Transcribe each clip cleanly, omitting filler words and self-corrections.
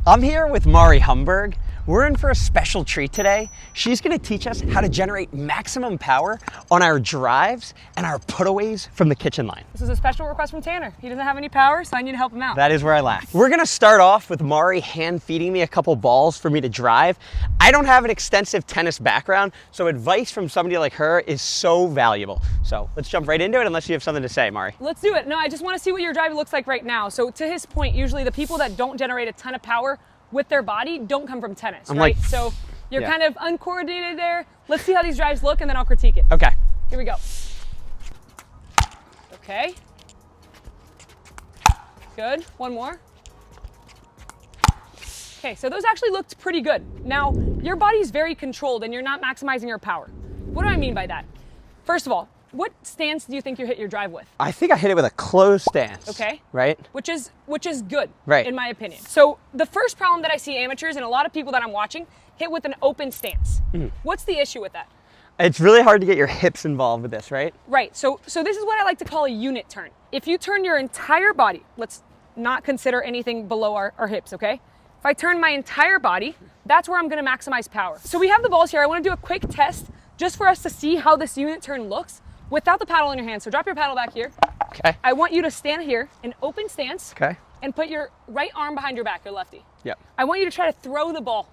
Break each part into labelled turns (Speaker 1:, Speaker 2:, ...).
Speaker 1: I'm here with Mari Humberg. We're in for a special treat today. She's gonna teach us how to generate maximum power on our drives and our putaways from the kitchen line.
Speaker 2: This is a special request from Tanner. He doesn't have any power, so I need to help him out.
Speaker 1: That is where I lack. We're gonna start off with Mari hand feeding me a couple balls for me to drive. I don't have an extensive tennis background, so advice from somebody like her is so valuable. So let's jump right into it unless you have something to say, Mari.
Speaker 2: Let's do it. No, I just want to see what your drive looks like right now. So to his point, usually the people that don't generate a ton of power with their body don't come from tennis, right? So you're kind of uncoordinated there. Let's see how these drives look and then I'll critique it.
Speaker 1: Okay.
Speaker 2: Here we go. Okay. Good. One more. Okay, so those actually looked pretty good. Now, your body's very controlled and you're not maximizing your power. What do I mean by that? First of all, what stance do you think you hit your drive with?
Speaker 1: I think I hit it with a closed stance.
Speaker 2: Okay.
Speaker 1: Right?
Speaker 2: Which is good,
Speaker 1: right,
Speaker 2: in my opinion. So the first problem that I see amateurs and a lot of people that I'm watching hit with an open stance. What's the issue with that?
Speaker 1: It's really hard to get your hips involved with this, right?
Speaker 2: Right. So this is what I like to call a unit turn. If you turn your entire body, let's not consider anything below our hips, okay? If I turn my entire body, that's where I'm gonna maximize power. So we have the balls here. I wanna do a quick test just for us to see how this unit turn looks without the paddle in your hand. So drop your paddle back here.
Speaker 1: Okay.
Speaker 2: I want you to stand here in open stance.
Speaker 1: Okay.
Speaker 2: And put your right arm behind your back, your lefty.
Speaker 1: Yep.
Speaker 2: I want you to try to throw the ball.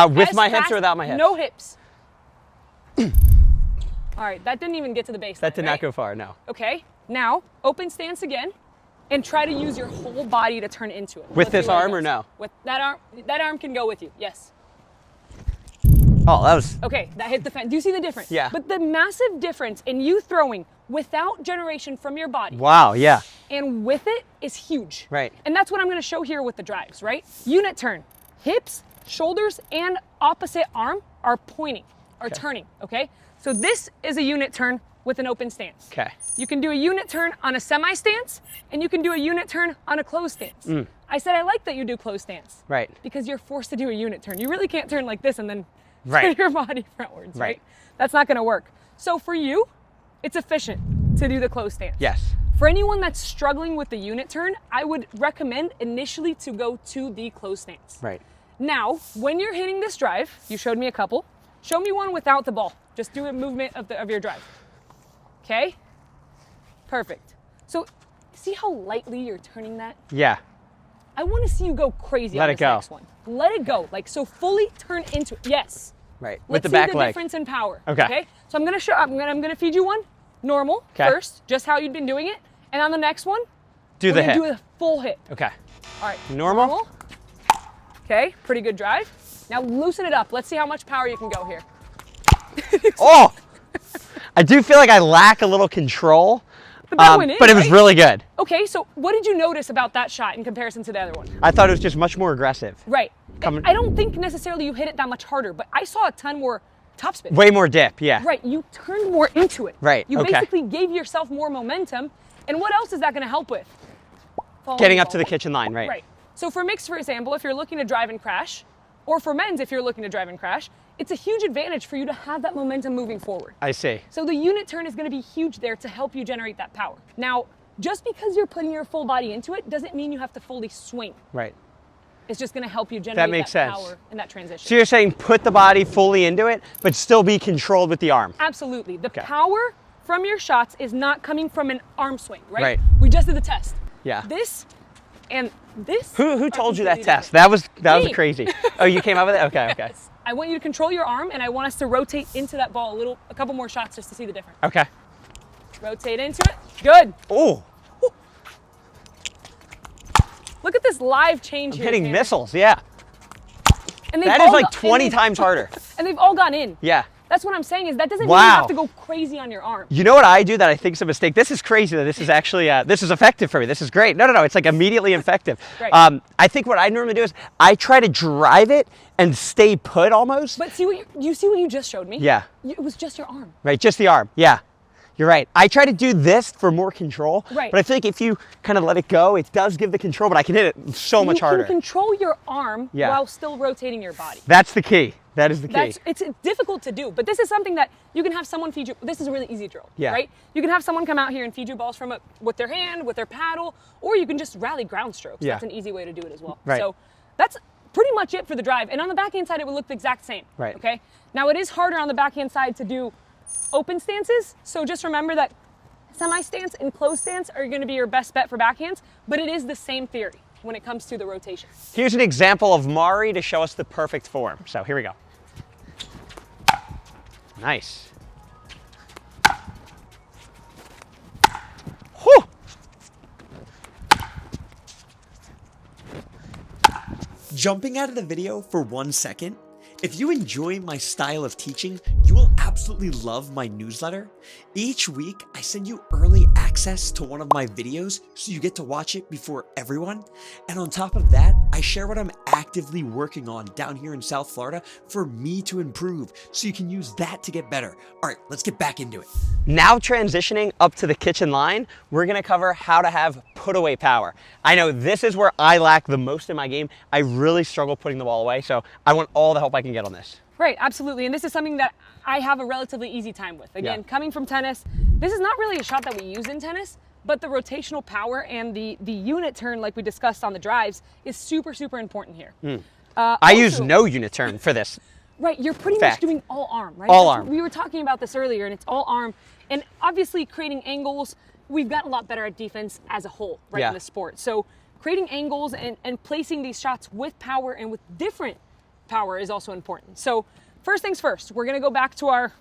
Speaker 1: With my hips or without my hips?
Speaker 2: No hips. All right, that didn't even get to the baseline.
Speaker 1: That did not go far, no.
Speaker 2: Okay, now open stance again and try to use your whole body to turn into it.
Speaker 1: With this arm or no?
Speaker 2: With that arm can go with you, yes.
Speaker 1: Oh, that was...
Speaker 2: Okay, that hit the fence. Do you see the difference?
Speaker 1: Yeah.
Speaker 2: But the massive difference in you throwing without generation from your body.
Speaker 1: Wow, yeah.
Speaker 2: And with it is huge.
Speaker 1: Right.
Speaker 2: And that's what I'm gonna show here with the drives, right? Unit turn, hips, shoulders, and opposite arm are pointing, are turning, okay? So this is a unit turn with an open stance.
Speaker 1: Okay.
Speaker 2: You can do a unit turn on a semi stance, and you can do a unit turn on a closed stance. I said I like that you do closed stance.
Speaker 1: Right.
Speaker 2: Because you're forced to do a unit turn. You really can't turn like this and then turn your body frontwards, right? That's not gonna work. So for you, it's efficient to do the closed stance.
Speaker 1: Yes.
Speaker 2: For anyone that's struggling with the unit turn, I would recommend initially to go to the closed stance.
Speaker 1: Right.
Speaker 2: Now, when you're hitting this drive, you showed me a couple, show me one without the ball. Just do a movement of your drive. Okay? Perfect. So, see how lightly you're turning that?
Speaker 1: Yeah.
Speaker 2: I want to see you go crazy on this next one. Let it go. Like, so fully turn into it. Yes.
Speaker 1: Right.
Speaker 2: With
Speaker 1: the back
Speaker 2: see the
Speaker 1: leg.
Speaker 2: difference in power.
Speaker 1: Okay.
Speaker 2: So I'm gonna feed you one normal first, just how you've been doing it, and on the next one,
Speaker 1: do the hip.
Speaker 2: Do a full hit.
Speaker 1: Okay.
Speaker 2: All right.
Speaker 1: Normal.
Speaker 2: Okay. Pretty good drive. Now loosen it up. Let's see how much power you can go here.
Speaker 1: Oh! I do feel like I lack a little control,
Speaker 2: but that went in,
Speaker 1: but it was really good.
Speaker 2: Okay, so what did you notice about that shot in comparison to the other one?
Speaker 1: I thought it was just much more aggressive.
Speaker 2: Right. I don't think necessarily you hit it that much harder, but I saw a ton more topspin.
Speaker 1: Way more dip, yeah.
Speaker 2: Right, you turned more into it.
Speaker 1: Right,
Speaker 2: You basically gave yourself more momentum, and what else is that gonna help with?
Speaker 1: Getting up to the kitchen line, right.
Speaker 2: Right. So for mixed, for example, if you're looking to drive and crash, or for men's, if you're looking to drive and crash, it's a huge advantage for you to have that momentum moving forward.
Speaker 1: I see.
Speaker 2: So the unit turn is gonna be huge there to help you generate that power. Now, just because you're putting your full body into it doesn't mean you have to fully swing.
Speaker 1: Right.
Speaker 2: It's just gonna help you generate that power in that transition.
Speaker 1: So you're saying put the body fully into it, but still be controlled with the arm?
Speaker 2: Absolutely. The power from your shots is not coming from an arm swing, right?
Speaker 1: Right.
Speaker 2: We just did the test.
Speaker 1: Yeah.
Speaker 2: This and this.
Speaker 1: Who told you that test? That was crazy. Oh, you came up with it? Okay, okay.
Speaker 2: Yes. I want you to control your arm, and I want us to rotate into that ball a couple more shots just to see the difference.
Speaker 1: Okay.
Speaker 2: Rotate into it. Good.
Speaker 1: Oh.
Speaker 2: Look at this live change here.
Speaker 1: Hitting missiles, yeah.
Speaker 2: And
Speaker 1: that is like 20 times harder.
Speaker 2: And they've all gone in.
Speaker 1: Yeah.
Speaker 2: That's what I'm saying is that doesn't mean you have to go crazy on your arm.
Speaker 1: You know what I do that I think is a mistake? This is crazy that this is actually, this is effective for me. This is great. No, it's like immediately effective.
Speaker 2: Right.
Speaker 1: I think what I normally do is I try to drive it and stay put almost.
Speaker 2: But see what you see what you just showed me?
Speaker 1: Yeah.
Speaker 2: It was just your arm.
Speaker 1: Right, just the arm, yeah. You're right. I try to do this for more control,
Speaker 2: right.
Speaker 1: But I feel like if you kind of let it go, it does give the control, but I can hit it so much harder.
Speaker 2: You can control your arm while still rotating your body.
Speaker 1: That's the key. That is the key.
Speaker 2: It's difficult to do, but this is something that you can have someone feed you. This is a really easy drill, right? You can have someone come out here and feed you balls with their hand, with their paddle, or you can just rally ground strokes. That's an easy way to do it as well.
Speaker 1: Right.
Speaker 2: So that's pretty much it for the drive. And on the backhand side, it would look the exact same.
Speaker 1: Right.
Speaker 2: Okay. Now it is harder on the backhand side to do open stances. So just remember that semi-stance and closed stance are going to be your best bet for backhands, but it is the same theory when it comes to the rotation.
Speaker 1: Here's an example of Mari to show us the perfect form. So here we go. Nice. Whew. Jumping out of the video for 1 second, if you enjoy my style of teaching, you will absolutely love my newsletter. Each week, I send you early access to one of my videos so you get to watch it before everyone. And on top of that, I share what I'm actively working on down here in South Florida for me to improve, so you can use that to get better. All right, let's get back into it. Now transitioning up to the kitchen line, we're gonna cover how to have put-away power. I know this is where I lack the most in my game. I really struggle putting the ball away, so I want all the help I can get on this.
Speaker 2: Right, absolutely. And this is something that I have a relatively easy time with. Again, coming from tennis, this is not really a shot that we use in tennis, but the rotational power and the unit turn, like we discussed on the drives, is super, super important here.
Speaker 1: I use no unit turn for this.
Speaker 2: Right, you're pretty much doing all arm, right?
Speaker 1: All arm.
Speaker 2: We were talking about this earlier, and it's all arm. And obviously creating angles, we've gotten a lot better at defense as a whole, right, in the sport. So creating angles and placing these shots with power and with different power is also important. So first things first, we're gonna go back to our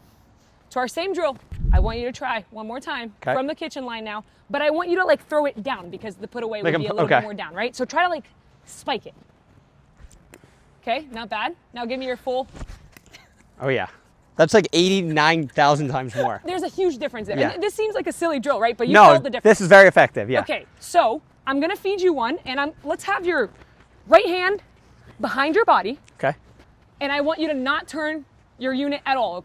Speaker 2: same drill. I want you to try one more time from the kitchen line now, but I want you to like throw it down because the put away would be a little bit more down, right? So try to like spike it. Okay, not bad. Now give me your full.
Speaker 1: Oh yeah. That's like 89,000 times more.
Speaker 2: There's a huge difference there.
Speaker 1: Yeah.
Speaker 2: And this seems like a silly drill, right? But you felt the difference.
Speaker 1: This is very effective, yeah.
Speaker 2: Okay, so I'm gonna feed you one, and let's have your right hand behind your body.
Speaker 1: Okay.
Speaker 2: And I want you to not turn your unit at all.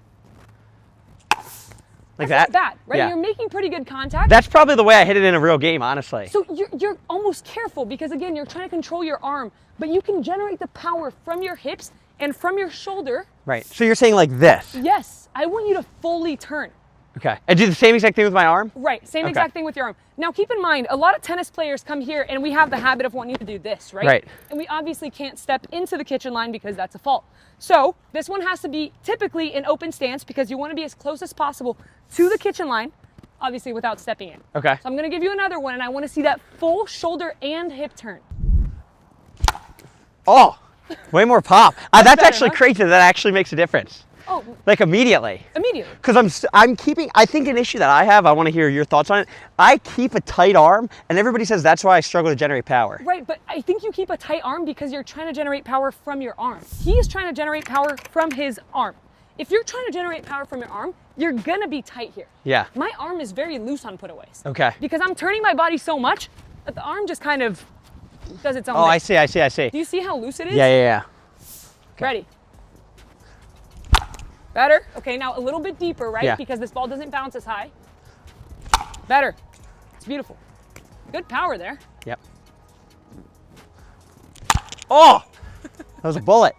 Speaker 1: Like
Speaker 2: That's
Speaker 1: that?
Speaker 2: not bad, right?
Speaker 1: Yeah.
Speaker 2: You're making pretty good contact.
Speaker 1: That's probably the way I hit it in a real game, honestly.
Speaker 2: So you're almost careful because, again, you're trying to control your arm, but you can generate the power from your hips and from your shoulder.
Speaker 1: Right, so you're saying like this?
Speaker 2: Yes, I want you to fully turn.
Speaker 1: Okay, and do the same exact thing with my arm?
Speaker 2: Right, same exact thing with your arm. Now keep in mind, a lot of tennis players come here and we have the habit of wanting to do this, right?
Speaker 1: Right.
Speaker 2: And we obviously can't step into the kitchen line because that's a fault. So this one has to be typically an open stance because you want to be as close as possible to the kitchen line, obviously without stepping in.
Speaker 1: Okay.
Speaker 2: So I'm gonna give you another one and I want to see that full shoulder and hip turn.
Speaker 1: Oh, way more pop. That's
Speaker 2: better,
Speaker 1: actually
Speaker 2: huh?
Speaker 1: crazy. That actually makes a difference.
Speaker 2: Oh,
Speaker 1: Like immediately.
Speaker 2: immediately.
Speaker 1: Because I'm keeping, I think an issue that I have, I want to hear your thoughts on it. I keep a tight arm, and everybody says that's why I struggle to generate power.
Speaker 2: Right, but I think you keep a tight arm because you're trying to generate power from your arm. He is trying to generate power from his arm. If you're trying to generate power from your arm, you're gonna be tight here.
Speaker 1: Yeah.
Speaker 2: My arm is very loose on putaways.
Speaker 1: Okay.
Speaker 2: Because I'm turning my body so much that the arm just kind of does its own
Speaker 1: Oh,
Speaker 2: thing.
Speaker 1: I see.
Speaker 2: Do you see how loose it is?
Speaker 1: Yeah.
Speaker 2: Ready. Better. Okay, now a little bit deeper, right?
Speaker 1: Yeah.
Speaker 2: Because this ball doesn't bounce as high. Better. It's beautiful. Good power there.
Speaker 1: Yep. Oh, that was a bullet.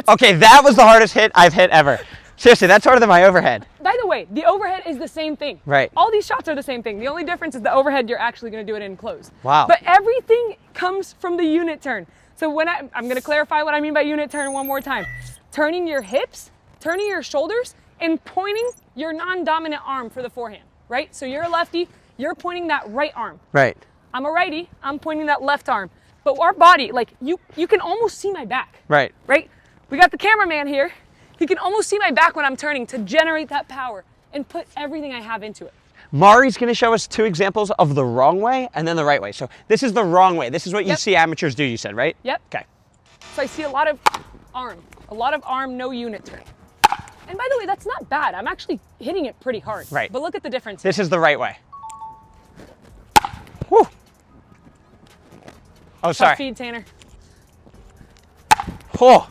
Speaker 1: Okay, that was the hardest hit I've hit ever. Seriously, that's harder than my overhead.
Speaker 2: By the way, the overhead is the same thing.
Speaker 1: Right.
Speaker 2: All these shots are the same thing. The only difference is the overhead, you're actually going to do it in close.
Speaker 1: Wow.
Speaker 2: But everything comes from the unit turn. So when I'm going to clarify what I mean by unit turn one more time. Turning your hips, turning your shoulders, and pointing your non-dominant arm for the forehand, right? So you're a lefty, you're pointing that right arm.
Speaker 1: Right.
Speaker 2: I'm a righty, I'm pointing that left arm. But our body, like you can almost see my back.
Speaker 1: Right.
Speaker 2: Right? We got the cameraman here. He can almost see my back when I'm turning to generate that power and put everything I have into it.
Speaker 1: Mari's going to show us 2 examples of the wrong way and then the right way. So this is the wrong way. This is what you see amateurs do, you said, right?
Speaker 2: Yep.
Speaker 1: Okay.
Speaker 2: So I see a lot of arm, no unit turn. And by the way, that's not bad. I'm actually hitting it pretty hard.
Speaker 1: Right.
Speaker 2: But look at the difference.
Speaker 1: This is the right way. Whew. Oh, sorry.
Speaker 2: Tough feed, Tanner.
Speaker 1: Oh.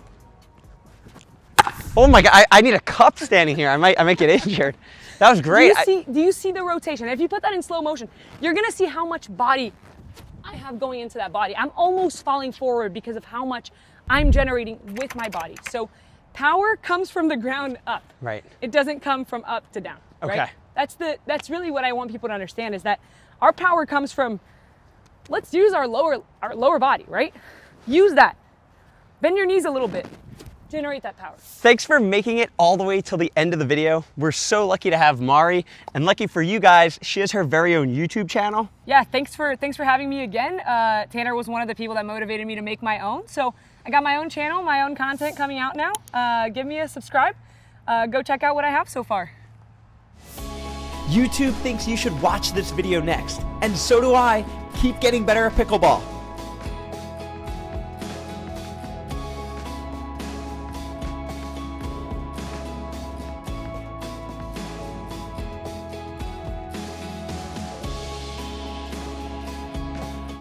Speaker 1: Oh my God, I need a cup standing here. I might get injured. That was great.
Speaker 2: Do you see the rotation? If you put that in slow motion, you're gonna see how much body I have going into that body. I'm almost falling forward because of how much I'm generating with my body. So power comes from the ground up.
Speaker 1: Right.
Speaker 2: It doesn't come from up to down. Right?
Speaker 1: Okay.
Speaker 2: That's really what I want people to understand is that our power comes from, let's use our lower body, right? Use that. Bend your knees a little bit. Generate that power.
Speaker 1: Thanks for making it all the way till the end of the video. We're so lucky to have Mari, and lucky for you guys, she has her very own YouTube channel.
Speaker 2: Yeah, thanks for having me again. Tanner was one of the people that motivated me to make my own. So I got my own channel, my own content coming out now. Give me a subscribe. Go check out what I have so far.
Speaker 1: YouTube thinks you should watch this video next, and so do I. Keep getting better at pickleball.